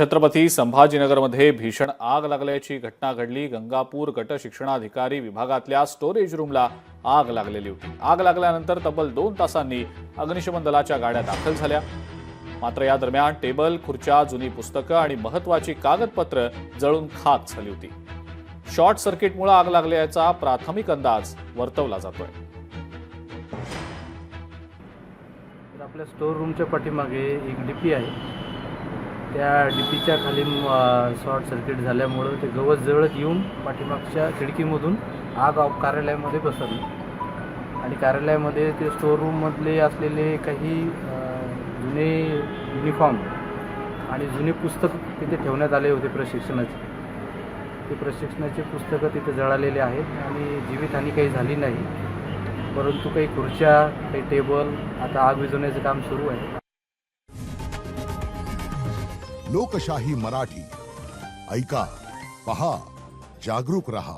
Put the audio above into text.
छत्रपती संभाजीनगरमध्ये भीषण आग लागल्याची घटना घडली। गंगापूर गट शिक्षणाधिकारी विभागातल्या स्टोरेज रूमला आग लागलेली होती। आग लागल्यानंतर तब्बल 2 तासांनी अग्निशमन दलाच्या गाड्या दाखल झाल्या। मात्र या दरम्यान टेबल, खुर्च्या, जुनी पुस्तकं आणि महत्त्वाची कागदपत्र जळून खाक झाली होती। शॉर्ट सर्किटमुळे आग लागल्याचा प्राथमिक अंदाज वर्तवला जातोय। आपल्या स्टोर रूमच्या पाठीमागे एक डीपी आहे। त्या डीपीच्या खाली शॉर्ट सर्किट झाल्यामुळे ते गवत जळत येऊन पाठीमागच्या खिडकीमधून आग कार्यालयामध्ये पसरली आणि कार्यालयामध्ये ते स्टोर रूममधले असलेले काही जुने युनिफॉर्म आणि जुने पुस्तक तिथे ठेवण्यात आले होते प्रशिक्षणाचे। ते प्रशिक्षणाचे पुस्तकं तिथे जळालेले आहेत आणि जीवितहानी काही झाली नाही, परंतु काही खुर्च्या, काही टेबल, आता आग विझवण्याचं काम सुरू आहे। लोकशाही मराठी ऐका, पहा, जागरूक रहा।